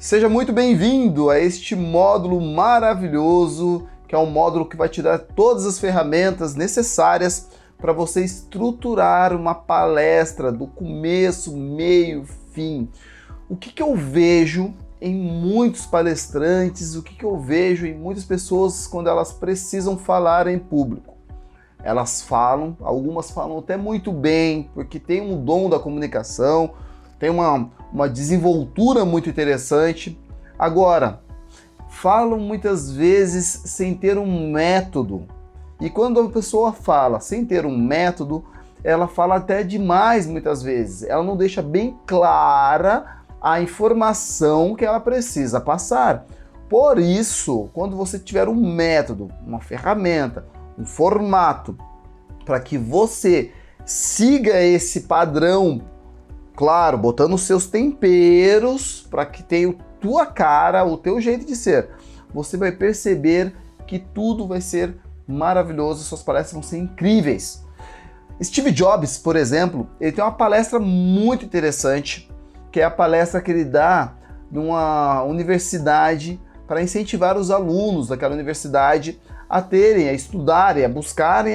Seja muito bem-vindo a este módulo maravilhoso, que é um módulo que vai te dar todas as ferramentas necessárias para você estruturar uma palestra do começo, meio, fim. O que eu vejo em muitos palestrantes, o que eu vejo em muitas pessoas quando elas precisam falar em público? Elas falam, algumas falam até muito bem, porque tem um dom da comunicação, tem uma desenvoltura muito interessante. Agora, falam muitas vezes sem ter um método. E quando a pessoa fala sem ter um método, ela fala até demais muitas vezes. Ela não deixa bem clara a informação que ela precisa passar. Por isso, quando você tiver um método, uma ferramenta, um formato, para que você siga esse padrão, claro, botando os seus temperos para que tenha a tua cara, o teu jeito de ser, você vai perceber que tudo vai ser maravilhoso, suas palestras vão ser incríveis. Steve Jobs, por exemplo, ele tem uma palestra muito interessante, que é a palestra que ele dá numa universidade para incentivar os alunos daquela universidade a terem, a estudarem, a buscar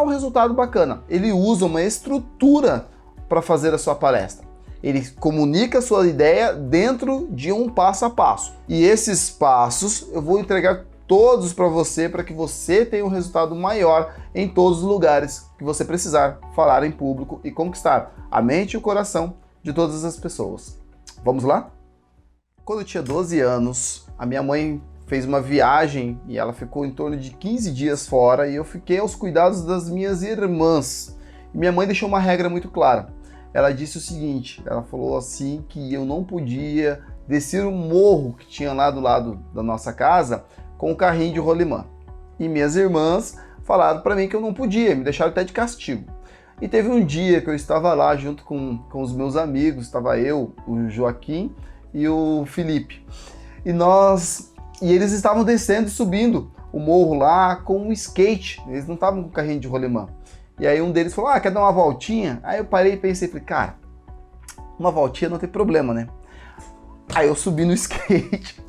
um resultado bacana. Ele usa uma estrutura para fazer a sua palestra. Ele comunica a sua ideia dentro de um passo a passo. E esses passos eu vou entregar todos para você, para que você tenha um resultado maior em todos os lugares que você precisar falar em público e conquistar a mente e o coração de todas as pessoas. Vamos lá? Quando eu tinha 12 anos, a minha mãe fez uma viagem e ela ficou em torno de 15 dias fora e eu fiquei aos cuidados das minhas irmãs. E minha mãe deixou uma regra muito clara. Ela disse o seguinte, ela falou assim que eu não podia descer o morro que tinha lá do lado da nossa casa com o carrinho de rolimã. E minhas irmãs falaram para mim que eu não podia, me deixaram até de castigo. E teve um dia que eu estava lá junto com os meus amigos, estava eu, o Joaquim e o Felipe. E eles estavam descendo e subindo o morro lá com um skate, eles não estavam com carrinho de rolimã. E aí um deles falou, quer dar uma voltinha? Aí eu parei e pensei, falei, cara, uma voltinha não tem problema, né? Aí eu subi no skate,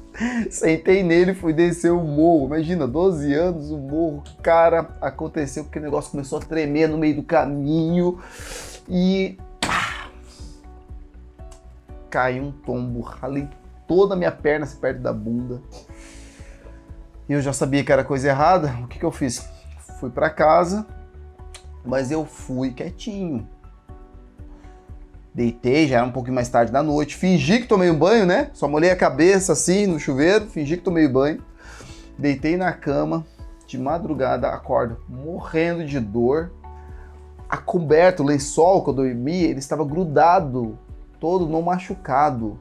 sentei nele e fui descer o morro. Imagina, 12 anos, o morro, cara, aconteceu que o negócio começou a tremer no meio do caminho e caiu um tombo, ralei toda a minha perna perto da bunda. E eu já sabia que era coisa errada. O que eu fiz? Fui pra casa, mas eu fui quietinho. Deitei, já era um pouquinho mais tarde da noite, fingi que tomei um banho, né? Só molhei a cabeça assim no chuveiro, fingi que tomei banho. Deitei na cama, de madrugada, acordo morrendo de dor. A coberta, o lençol que eu dormi, ele estava grudado, todo não machucado.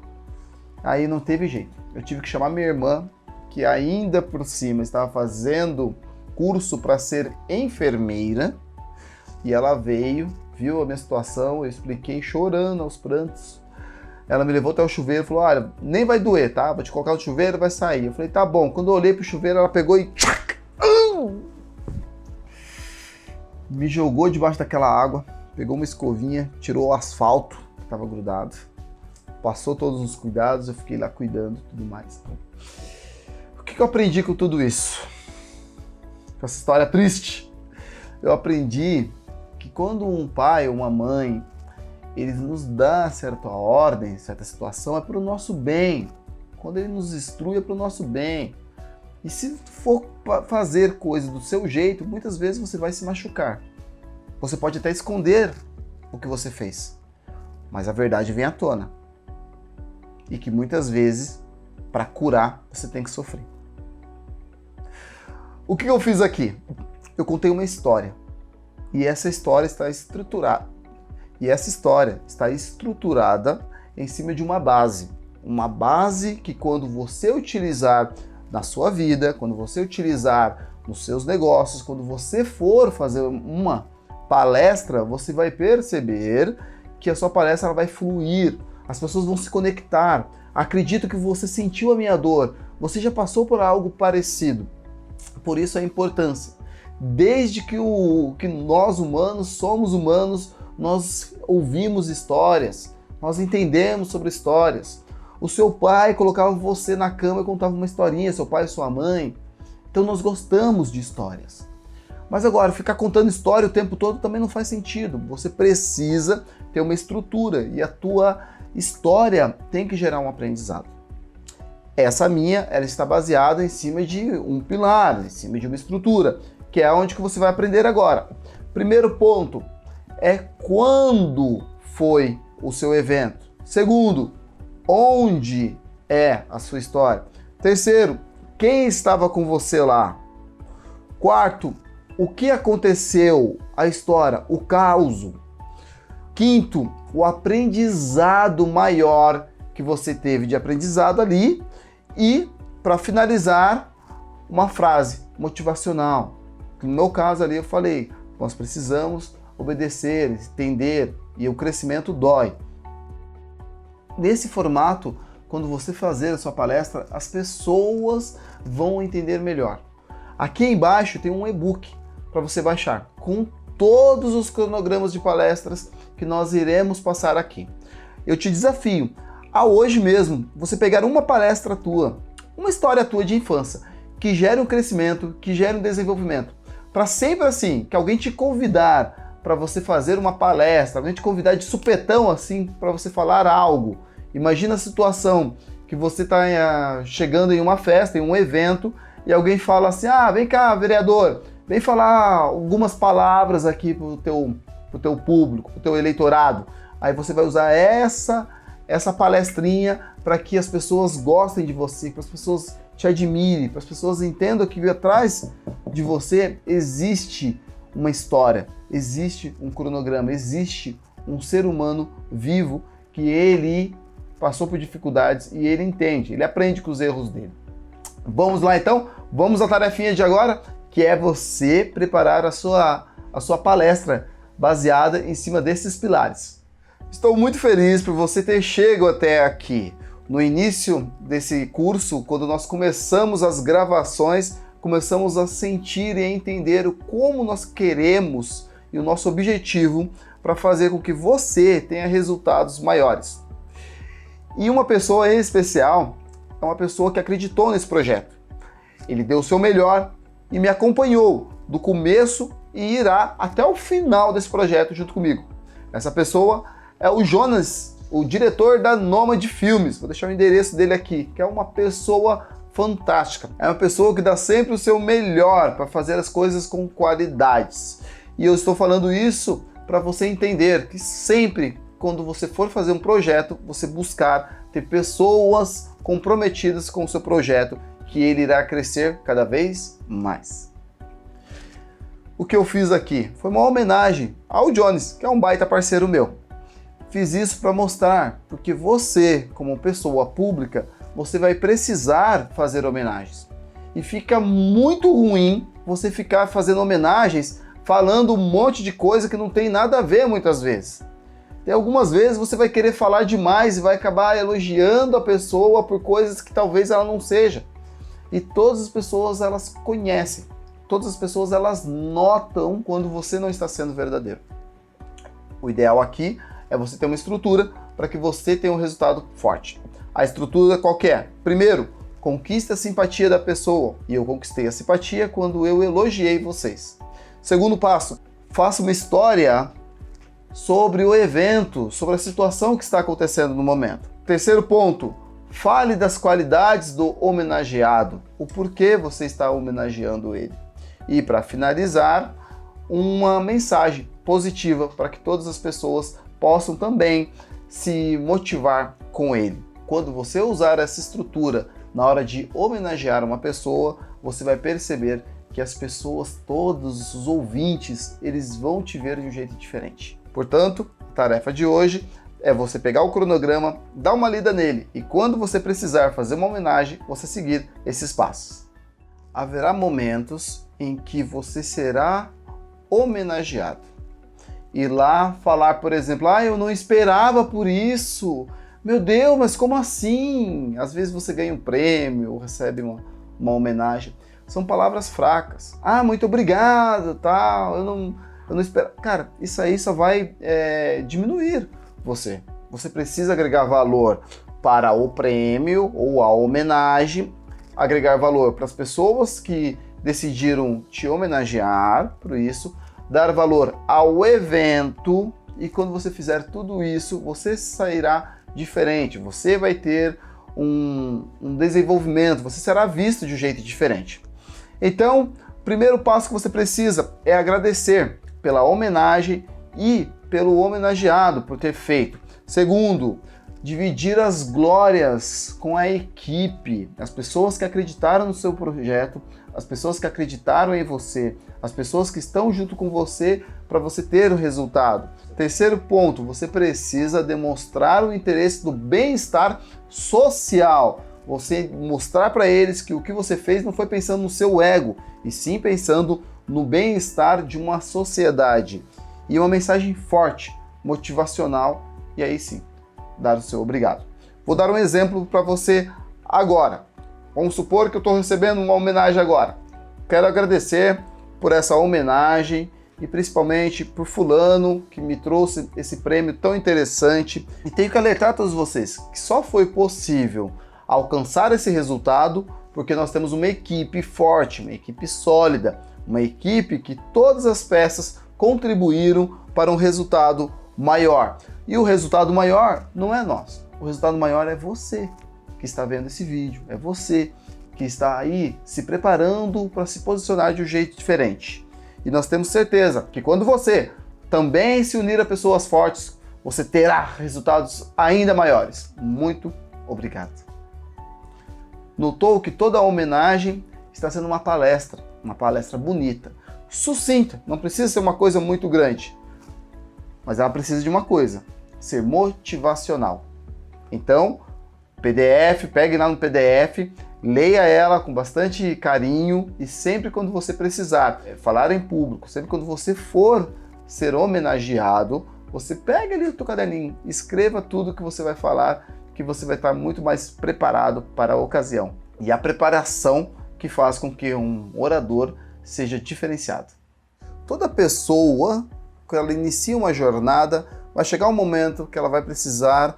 Aí não teve jeito. Eu tive que chamar minha irmã, que ainda por cima estava fazendo curso para ser enfermeira. E ela veio, viu a minha situação, eu expliquei chorando aos prantos. Ela me levou até o chuveiro e falou, olha, nem vai doer, tá? Vou te colocar no chuveiro e vai sair. Eu falei, tá bom. Quando eu olhei pro chuveiro, ela pegou e me jogou debaixo daquela água, pegou uma escovinha, tirou o asfalto que estava grudado, passou todos os cuidados, eu fiquei lá cuidando e tudo mais. O que eu aprendi com tudo isso? Com essa história triste? Eu aprendi que quando um pai ou uma mãe, eles nos dá certa ordem, certa situação, é para o nosso bem. Quando ele nos instrui, é para o nosso bem. E se for fazer coisa do seu jeito, muitas vezes você vai se machucar. Você pode até esconder o que você fez, mas a verdade vem à tona. E que muitas vezes, para curar, você tem que sofrer. O que eu fiz aqui? Eu contei uma história. E essa história está estruturada. E essa história está estruturada em cima de uma base. Uma base que quando você utilizar na sua vida, quando você utilizar nos seus negócios, quando você for fazer uma palestra, você vai perceber que a sua palestra ela vai fluir. As pessoas vão se conectar. Acredito que você sentiu a minha dor. Você já passou por algo parecido. Por isso a importância. Desde que nós humanos somos humanos, nós ouvimos histórias, nós entendemos sobre histórias. O seu pai colocava você na cama e contava uma historinha, seu pai e sua mãe. Então nós gostamos de histórias. Mas agora, ficar contando história o tempo todo também não faz sentido. Você precisa ter uma estrutura e a tua história tem que gerar um aprendizado. Essa minha, ela está baseada em cima de um pilar, em cima de uma estrutura, que é onde que você vai aprender agora. Primeiro ponto é quando foi o seu evento. Segundo, onde é a sua história. Terceiro, quem estava com você lá. Quarto, o que aconteceu, a história, o caos. Quinto, o aprendizado maior que você teve de aprendizado ali. E, para finalizar, uma frase motivacional. No meu caso ali eu falei, nós precisamos obedecer, entender, e o crescimento dói. Nesse formato, quando você fazer a sua palestra, as pessoas vão entender melhor. Aqui embaixo tem um e-book para você baixar, com todos os cronogramas de palestras que nós iremos passar aqui. Eu te desafio a hoje mesmo você pegar uma palestra tua, uma história tua de infância, que gere um crescimento, que gere um desenvolvimento. Para sempre assim, que alguém te convidar para você fazer uma palestra, alguém te convidar de supetão assim para você falar algo. Imagina a situação que você está chegando em uma festa, em um evento, e alguém fala assim, vem cá, vereador, vem falar algumas palavras aqui pro teu público, pro teu eleitorado. Aí você vai usar essa palestrinha para que as pessoas gostem de você, para as pessoas te admirem, para as pessoas entendam que atrás de você existe uma história, existe um cronograma, existe um ser humano vivo que ele passou por dificuldades e ele entende, ele aprende com os erros dele. Vamos lá então? Vamos à tarefinha de agora, que é você preparar a sua palestra baseada em cima desses pilares. Estou muito feliz por você ter chegado até aqui. No início desse curso, quando nós começamos as gravações, começamos a sentir e a entender como nós queremos e o nosso objetivo para fazer com que você tenha resultados maiores. E uma pessoa em especial é uma pessoa que acreditou nesse projeto. Ele deu o seu melhor e me acompanhou do começo e irá até o final desse projeto junto comigo. Essa pessoa é o Jonas, o diretor da Nômade Filmes. Vou deixar o endereço dele aqui, que é uma pessoa fantástica. É uma pessoa que dá sempre o seu melhor para fazer as coisas com qualidades. E eu estou falando isso para você entender que sempre, quando você for fazer um projeto, você buscar ter pessoas comprometidas com o seu projeto, que ele irá crescer cada vez mais. O que eu fiz aqui foi uma homenagem ao Jones, que é um baita parceiro meu. Fiz isso para mostrar, porque você, como pessoa pública, você vai precisar fazer homenagens. E fica muito ruim você ficar fazendo homenagens falando um monte de coisa que não tem nada a ver muitas vezes. Tem algumas vezes você vai querer falar demais e vai acabar elogiando a pessoa por coisas que talvez ela não seja. E todas as pessoas, elas conhecem. Todas as pessoas, elas notam quando você não está sendo verdadeiro. O ideal aqui é você ter uma estrutura para que você tenha um resultado forte. A estrutura qual que é? Primeiro, conquiste a simpatia da pessoa. E eu conquistei a simpatia quando eu elogiei vocês. Segundo passo, faça uma história sobre o evento, sobre a situação que está acontecendo no momento. Terceiro ponto, fale das qualidades do homenageado, o porquê você está homenageando ele. E para finalizar, uma mensagem positiva para que todas as pessoas possam também se motivar com ele. Quando você usar essa estrutura na hora de homenagear uma pessoa, você vai perceber que as pessoas, todos os ouvintes, eles vão te ver de um jeito diferente. Portanto, a tarefa de hoje é você pegar o cronograma, dar uma lida nele e quando você precisar fazer uma homenagem, você seguir esses passos. Haverá momentos em que você será homenageado. Ir lá falar, por exemplo, eu não esperava por isso. Meu Deus, mas como assim? Às vezes você ganha um prêmio ou recebe uma homenagem. São palavras fracas. Muito obrigado, tal, eu não espero. Cara, isso aí só vai diminuir você. Você precisa agregar valor. para o prêmio ou a homenagem, agregar valor para as pessoas que decidiram te homenagear por isso, dar valor ao evento, e quando você fizer tudo isso, você sairá diferente, você vai ter um desenvolvimento, você será visto de um jeito diferente. Então, o primeiro passo que você precisa é agradecer pela homenagem e pelo homenageado por ter feito. Segundo, dividir as glórias com a equipe, as pessoas que acreditaram no seu projeto, as pessoas que acreditaram em você, as pessoas que estão junto com você para você ter o resultado. Terceiro ponto, você precisa demonstrar o interesse do bem-estar social. Você mostrar para eles que o que você fez não foi pensando no seu ego, e sim pensando no bem-estar de uma sociedade. E uma mensagem forte, motivacional, e aí sim, dar o seu obrigado. Vou dar um exemplo para você agora. Vamos supor que eu estou recebendo uma homenagem agora. Quero agradecer por essa homenagem e principalmente por fulano que me trouxe esse prêmio tão interessante. E tenho que alertar a todos vocês que só foi possível alcançar esse resultado porque nós temos uma equipe forte, uma equipe sólida, uma equipe que todas as peças contribuíram para um resultado maior. E o resultado maior não é nós. O resultado maior é você que está vendo esse vídeo, é você que está aí se preparando para se posicionar de um jeito diferente. E nós temos certeza que quando você também se unir a pessoas fortes, você terá resultados ainda maiores. Muito obrigado. Notou que toda a homenagem está sendo uma palestra bonita, sucinta, não precisa ser uma coisa muito grande, mas ela precisa de uma coisa, ser motivacional. Então, PDF, pegue lá no PDF, leia ela com bastante carinho e sempre quando você precisar falar em público, sempre quando você for ser homenageado, você pega ali o teu caderninho, escreva tudo que você vai falar, que você vai estar muito mais preparado para a ocasião. E a preparação que faz com que um orador seja diferenciado. Toda pessoa, quando ela inicia uma jornada, vai chegar um momento que ela vai precisar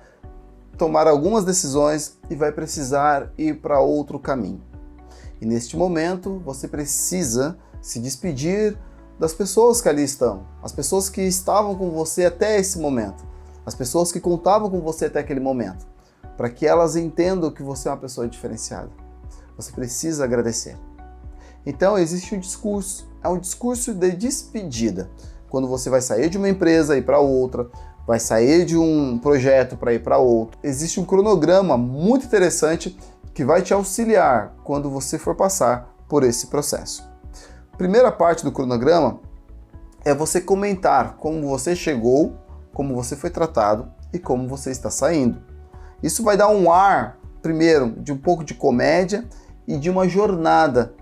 tomar algumas decisões e vai precisar ir para outro caminho. E neste momento, você precisa se despedir das pessoas que ali estão, as pessoas que estavam com você até esse momento, as pessoas que contavam com você até aquele momento, para que elas entendam que você é uma pessoa diferenciada. Você precisa agradecer. Então existe um discurso, é um discurso de despedida. Quando você vai sair de uma empresa e ir para outra, vai sair de um projeto para ir para outro. Existe um cronograma muito interessante que vai te auxiliar quando você for passar por esse processo. Primeira parte do cronograma é você comentar como você chegou, como você foi tratado e como você está saindo. Isso vai dar um ar, primeiro, de um pouco de comédia e de uma jornada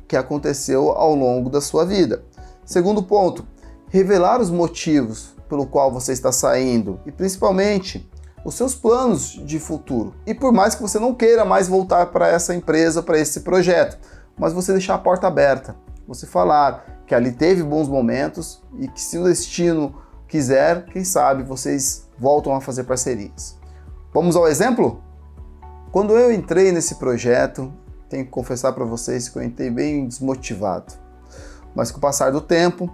que aconteceu ao longo da sua vida. Segundo ponto, revelar os motivos pelo qual você está saindo e principalmente os seus planos de futuro. E por mais que você não queira mais voltar para essa empresa, para esse projeto, mas você deixar a porta aberta, você falar que ali teve bons momentos e que se o destino quiser, quem sabe vocês voltam a fazer parcerias. Vamos ao exemplo? Quando eu entrei nesse projeto, tenho que confessar para vocês que eu entrei bem desmotivado. Mas com o passar do tempo,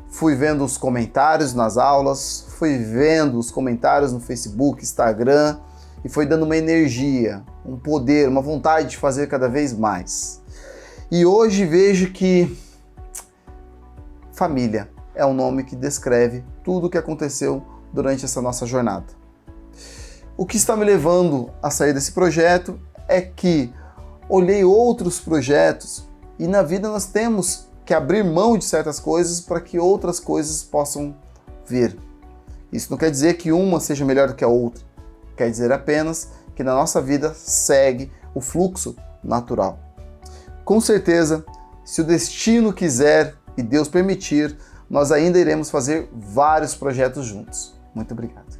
fui vendo os comentários nas aulas, fui vendo os comentários no Facebook, Instagram, e foi dando uma energia, um poder, uma vontade de fazer cada vez mais. E hoje vejo que família é um nome que descreve tudo o que aconteceu durante essa nossa jornada. O que está me levando a sair desse projeto é que olhei outros projetos e na vida nós temos que abrir mão de certas coisas para que outras coisas possam vir. Isso não quer dizer que uma seja melhor do que a outra, quer dizer apenas que na nossa vida segue o fluxo natural. Com certeza, se o destino quiser e Deus permitir, nós ainda iremos fazer vários projetos juntos. Muito obrigado.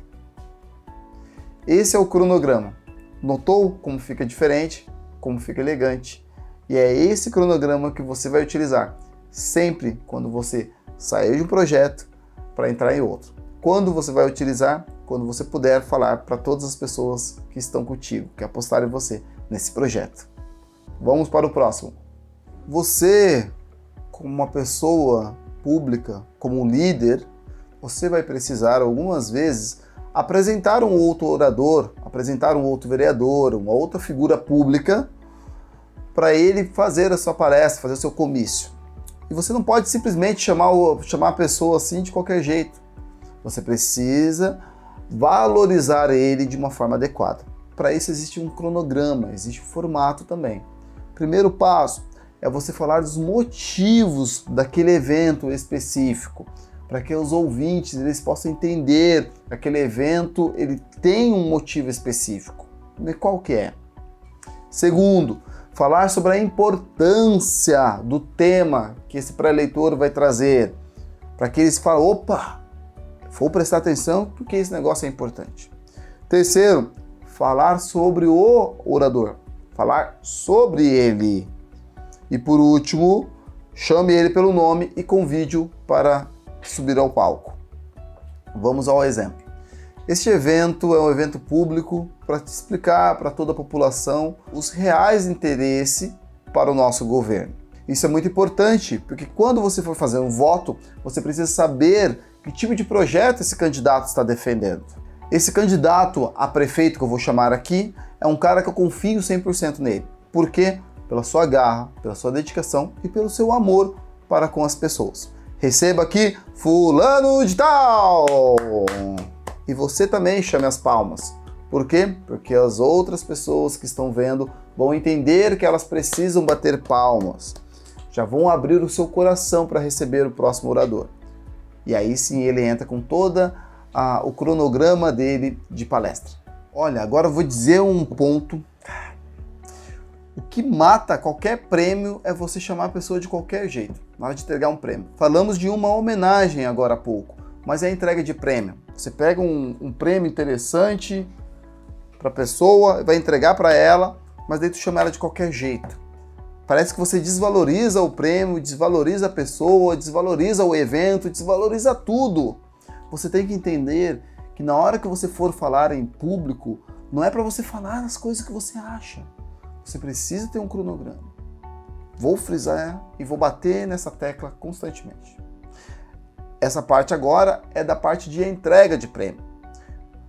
Esse é o cronograma. Notou como fica diferente, como fica elegante? E é esse cronograma que você vai utilizar sempre quando você sair de um projeto para entrar em outro. Quando você vai utilizar? quando você puder falar para todas as pessoas que estão contigo, que apostaram em você nesse projeto. Vamos para o próximo. Você, como uma pessoa pública, como um líder, você vai precisar algumas vezes apresentar um outro orador, apresentar um outro vereador, uma outra figura pública para ele fazer a sua palestra, fazer o seu comício. E você não pode simplesmente chamar a pessoa assim de qualquer jeito. Você precisa valorizar ele de uma forma adequada. Para isso existe um cronograma, existe um formato também. Primeiro passo é você falar dos motivos daquele evento específico, para que os ouvintes eles possam entender que aquele evento ele tem um motivo específico. E qual que é? Segundo, falar sobre a importância do tema que esse pré-eleitor vai trazer, para que eles falem, opa, vou prestar atenção porque esse negócio é importante. Terceiro, falar sobre o orador, falar sobre ele. E por último, chame ele pelo nome e convide-o para subir ao palco. Vamos ao exemplo. Este evento é um evento público para te explicar para toda a população os reais interesses para o nosso governo. Isso é muito importante, porque quando você for fazer um voto, você precisa saber que tipo de projeto esse candidato está defendendo. Esse candidato a prefeito que eu vou chamar aqui é um cara que eu confio 100% nele. Por quê? Pela sua garra, pela sua dedicação e pelo seu amor para com as pessoas. Receba aqui fulano de tal! E você também chame as palmas. Por quê? Porque as outras pessoas que estão vendo vão entender que elas precisam bater palmas. Já vão abrir o seu coração para receber o próximo orador. E aí sim ele entra com toda o cronograma dele de palestra. Olha, agora eu vou dizer um ponto. O que mata qualquer prêmio é você chamar a pessoa de qualquer jeito, na hora de entregar um prêmio. Falamos de uma homenagem agora há pouco, mas é a entrega de prêmio. Você pega um prêmio interessante para a pessoa, vai entregar para ela, mas daí tu chama ela de qualquer jeito. Parece que você desvaloriza o prêmio, desvaloriza a pessoa, desvaloriza o evento, desvaloriza tudo. Você tem que entender que na hora que você for falar em público, não é para você falar as coisas que você acha. Você precisa ter um cronograma. Vou frisar e vou bater nessa tecla constantemente. Essa parte agora é da parte de entrega de prêmio.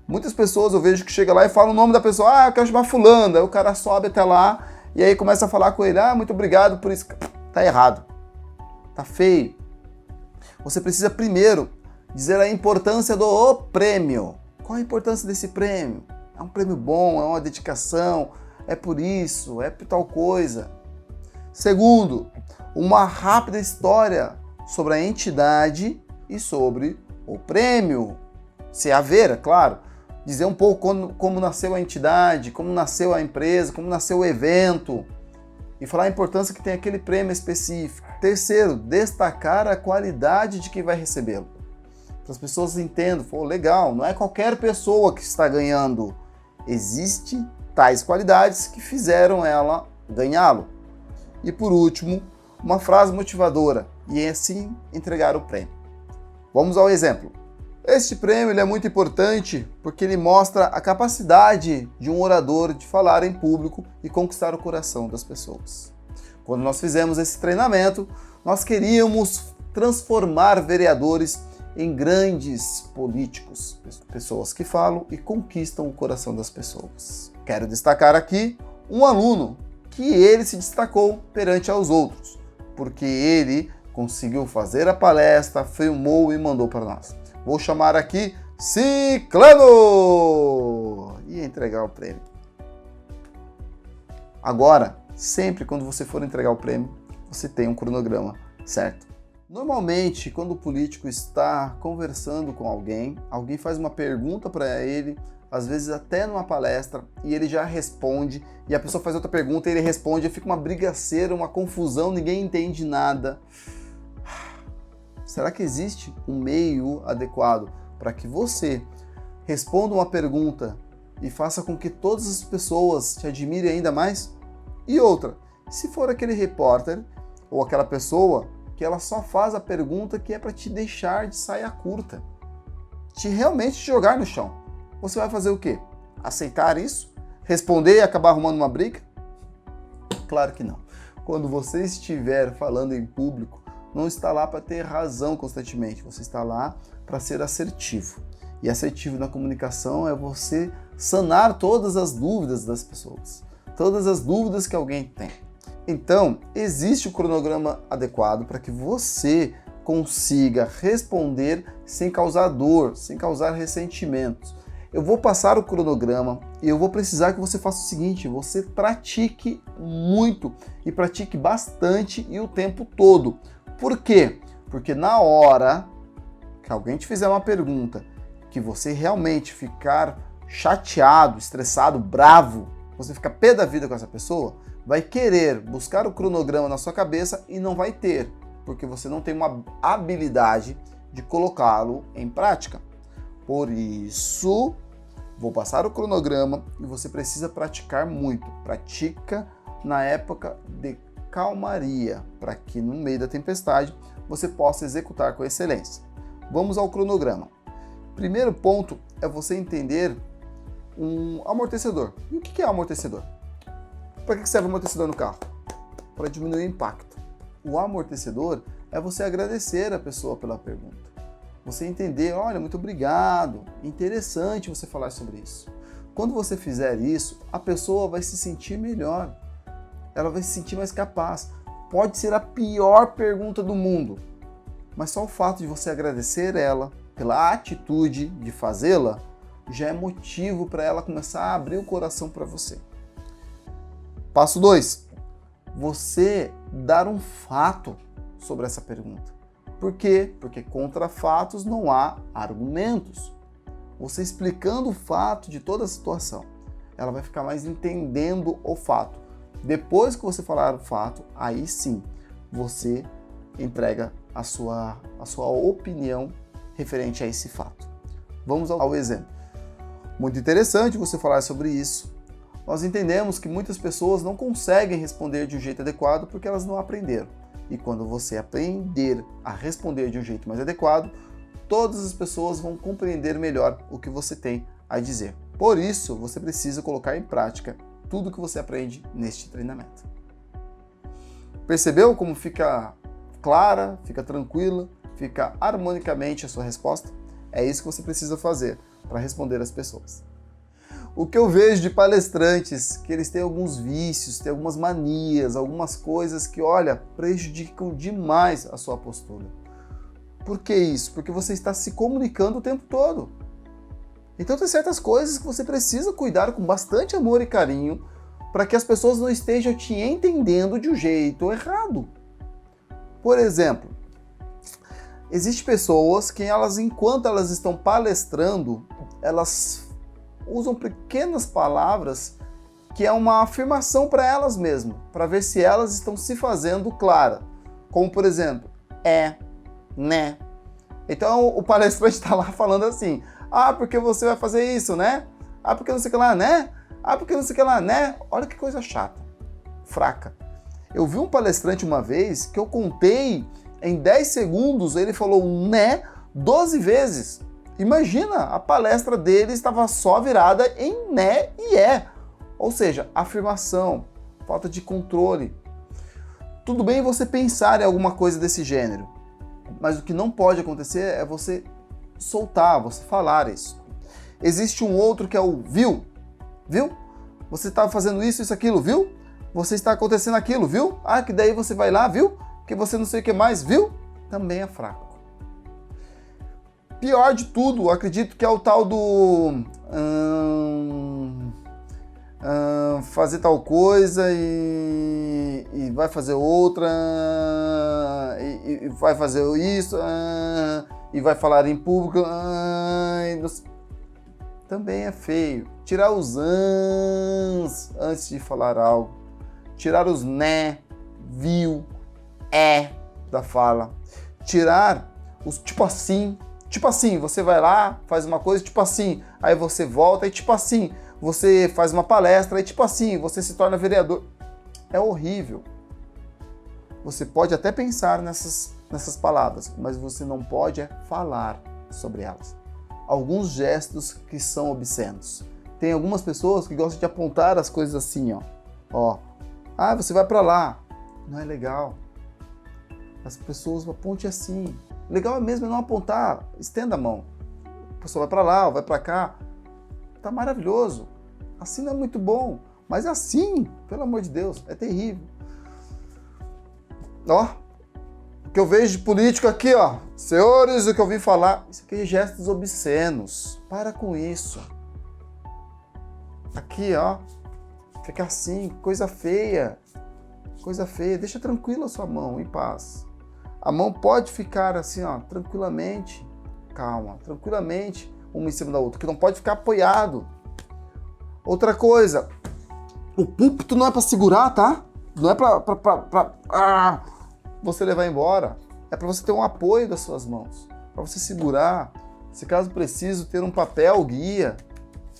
Muitas pessoas eu vejo que chega lá e fala o nome da pessoa, eu quero chamar fulano, aí o cara sobe até lá e aí começa a falar com ele, muito obrigado por isso. Tá errado. Tá feio. Você precisa primeiro dizer a importância do prêmio. Qual a importância desse prêmio? É um prêmio bom, é uma dedicação, é por isso, é por tal coisa. Segundo, uma rápida história sobre a entidade e sobre o prêmio. Se haver, é claro. Dizer um pouco como nasceu a entidade, como nasceu a empresa, como nasceu o evento. E falar a importância que tem aquele prêmio específico. Terceiro, destacar a qualidade de quem vai recebê-lo. Para as pessoas entendam, legal, não é qualquer pessoa que está ganhando. Existem tais qualidades que fizeram ela ganhá-lo. E por último, uma frase motivadora e assim entregar o prêmio. Vamos ao exemplo. Este prêmio ele é muito importante porque ele mostra a capacidade de um orador de falar em público e conquistar o coração das pessoas. Quando nós fizemos esse treinamento, nós queríamos transformar vereadores em grandes políticos, pessoas que falam e conquistam o coração das pessoas. Quero destacar aqui um aluno que ele se destacou perante aos outros, porque ele conseguiu fazer a palestra, filmou e mandou para nós. Vou chamar aqui Ciclano e entregar o prêmio. Agora, sempre quando você for entregar o prêmio, você tem um cronograma, certo? Normalmente, quando o político está conversando com alguém faz uma pergunta para ele, às vezes até numa palestra, e ele já responde, e a pessoa faz outra pergunta e ele responde, e fica uma brigaceira, uma confusão, ninguém entende nada. Será que existe um meio adequado para que você responda uma pergunta e faça com que todas as pessoas te admirem ainda mais? E outra, se for aquele repórter ou aquela pessoa que ela só faz a pergunta que é para te deixar de saia curta, te realmente jogar no chão. você vai fazer o quê? Aceitar isso? Responder e acabar arrumando uma briga? Claro que não. Quando você estiver falando em público, não está lá para ter razão constantemente, você está lá para ser assertivo. E assertivo na comunicação é você sanar todas as dúvidas das pessoas, todas as dúvidas que alguém tem. Então, existe o cronograma adequado para que você consiga responder sem causar dor, sem causar ressentimentos. Eu vou passar o cronograma e eu vou precisar que você faça o seguinte, você pratique muito e pratique bastante e o tempo todo. Por quê? Porque na hora que alguém te fizer uma pergunta, que você realmente ficar chateado, estressado, bravo, você ficar pé da vida com essa pessoa, vai querer buscar o cronograma na sua cabeça e não vai ter, porque você não tem uma habilidade de colocá-lo em prática. Por isso, vou passar o cronograma e você precisa praticar muito. Pratica na época de calmaria, para que no meio da tempestade você possa executar com excelência. Vamos ao cronograma. Primeiro ponto é você entender um amortecedor. E o que é amortecedor? Para que serve o amortecedor no carro? Para diminuir o impacto. O amortecedor é você agradecer a pessoa pela pergunta. Você entender, olha, muito obrigado, interessante você falar sobre isso. Quando você fizer isso, a pessoa vai se sentir melhor. Ela vai se sentir mais capaz. Pode ser a pior pergunta do mundo, mas só o fato de você agradecer ela pela atitude de fazê-la já é motivo para ela começar a abrir o coração para você. Passo 2. Você dar um fato sobre essa pergunta. Por quê? Porque contra fatos não há argumentos. Você explicando o fato de toda a situação, ela vai ficar mais entendendo o fato. Depois que você falar o fato, aí sim, você entrega a sua opinião referente a esse fato. Vamos ao exemplo. Muito interessante você falar sobre isso. Nós entendemos que muitas pessoas não conseguem responder de um jeito adequado porque elas não aprenderam. E quando você aprender a responder de um jeito mais adequado, todas as pessoas vão compreender melhor o que você tem a dizer. Por isso, você precisa colocar em prática tudo que você aprende neste treinamento. Percebeu como fica clara, fica tranquila, fica harmonicamente a sua resposta? É isso que você precisa fazer para responder às pessoas. O que eu vejo de palestrantes, que eles têm alguns vícios, têm algumas manias, algumas coisas que, olha, prejudicam demais a sua postura. Por que isso? Porque você está se comunicando o tempo todo. Então tem certas coisas que você precisa cuidar com bastante amor e carinho para que as pessoas não estejam te entendendo de um jeito errado. Por exemplo, existem pessoas que enquanto elas estão palestrando, elas usam pequenas palavras que é uma afirmação para elas mesmas, para ver se elas estão se fazendo clara. Como, por exemplo, né. Então o palestrante está lá falando assim, porque você vai fazer isso, né? Porque não sei o que lá, né? Porque não sei o que lá, né? Olha que coisa chata, fraca. Eu vi um palestrante uma vez que eu contei em 10 segundos, ele falou né 12 vezes. Imagina, a palestra dele estava só virada em né e é. Ou seja, afirmação, falta de controle. Tudo bem você pensar em alguma coisa desse gênero, mas o que não pode acontecer é você soltar, você falar isso. Existe um outro que é o viu? Viu? Você está fazendo isso, aquilo, viu? Você está acontecendo aquilo, viu? Que daí você vai lá, viu? Que você não sei o que mais, viu? Também é fraco. Pior de tudo, acredito que é o tal do fazer tal coisa e vai fazer outra e vai fazer isso e vai falar em público também é feio. Tirar os antes de falar algo, tirar os né, viu, da fala, tirar os tipo assim, você vai lá, faz uma coisa, tipo assim, aí você volta e tipo assim, você faz uma palestra e tipo assim, você se torna vereador. É horrível. Você pode até pensar nessas palavras, mas você não pode falar sobre elas. alguns gestos que são obscenos. Tem algumas pessoas que gostam de apontar as coisas assim, ó. Ah, você vai para lá. Não é legal. As pessoas apontem assim. Legal mesmo é não apontar. Estenda a mão. A pessoa vai para lá, vai para cá. Tá maravilhoso. Assim não é muito bom. Mas assim, pelo amor de Deus, é terrível. Ó, o que eu vejo de político aqui, ó. Senhores, o que eu vim falar. Isso aqui é gestos obscenos. Para com isso. Aqui, ó. Fica assim, coisa feia. Coisa feia. Deixa tranquila a sua mão, em paz. A mão pode ficar assim, ó, tranquilamente. Calma, tranquilamente, uma em cima da outra. Que não pode ficar apoiado. Outra coisa. O púlpito não é para segurar, tá? Não é para você levar embora. É para você ter um apoio das suas mãos. Para você segurar. Se caso preciso, ter um papel guia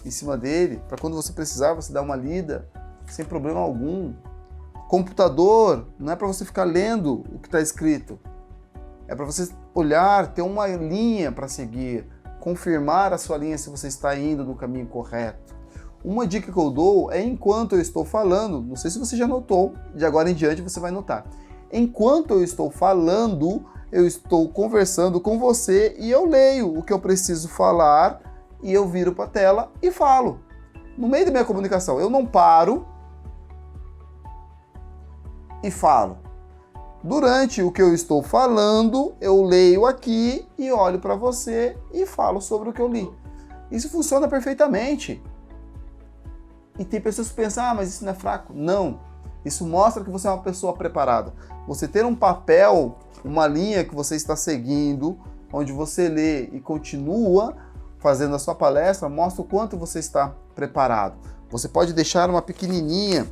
em cima dele. Para quando você precisar, você dar uma lida. Sem problema algum. Computador não é para você ficar lendo o que está escrito. É para você olhar, ter uma linha para seguir. Confirmar a sua linha se você está indo no caminho correto. Uma dica que eu dou é enquanto eu estou falando, não sei se você já notou, de agora em diante você vai notar. Enquanto eu estou falando, eu estou conversando com você e eu leio o que eu preciso falar e eu viro para a tela e falo. No meio da minha comunicação, eu não paro e falo. Durante o que eu estou falando, eu leio aqui e olho para você e falo sobre o que eu li. Isso funciona perfeitamente. E tem pessoas que pensam, mas isso não é fraco. Não. Isso mostra que você é uma pessoa preparada. Você ter um papel, uma linha que você está seguindo, onde você lê e continua fazendo a sua palestra, mostra o quanto você está preparado. Você pode deixar uma pequenininha,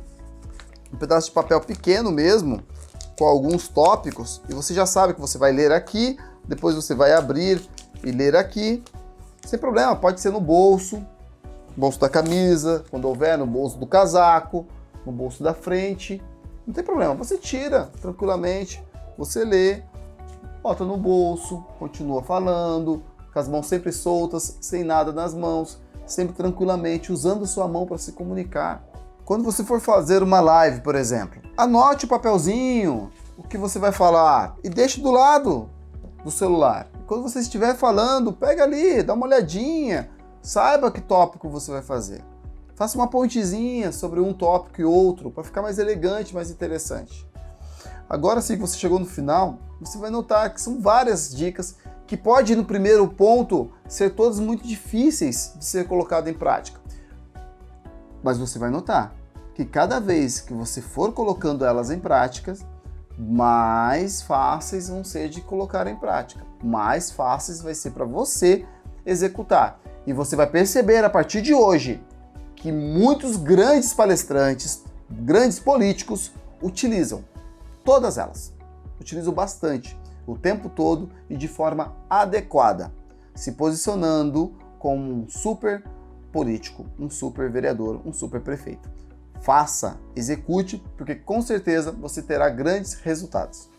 um pedaço de papel pequeno mesmo, com alguns tópicos, e você já sabe que você vai ler aqui, depois você vai abrir e ler aqui. Sem problema, pode ser no bolso da camisa, quando houver, no bolso do casaco, no bolso da frente. Não tem problema, você tira tranquilamente, você lê, bota no bolso, continua falando, com as mãos sempre soltas, sem nada nas mãos, sempre tranquilamente, usando sua mão para se comunicar. Quando você for fazer uma live, por exemplo, anote o papelzinho, o que você vai falar, e deixe do lado do celular. Quando você estiver falando, pega ali, dá uma olhadinha, saiba que tópico você vai fazer. Faça uma pontezinha sobre um tópico e outro, para ficar mais elegante, mais interessante. Agora sim que você chegou no final, você vai notar que são várias dicas que pode no primeiro ponto ser todas muito difíceis de ser colocado em prática. Mas você vai notar que cada vez que você for colocando elas em prática, mais fáceis vão ser de colocar em prática. Mais fáceis vai ser para você executar. E você vai perceber a partir de hoje que muitos grandes palestrantes, grandes políticos utilizam. Todas elas. Utilizam bastante, o tempo todo e de forma adequada. Se posicionando como um super político, um super vereador, um super prefeito. Faça, execute, porque com certeza você terá grandes resultados.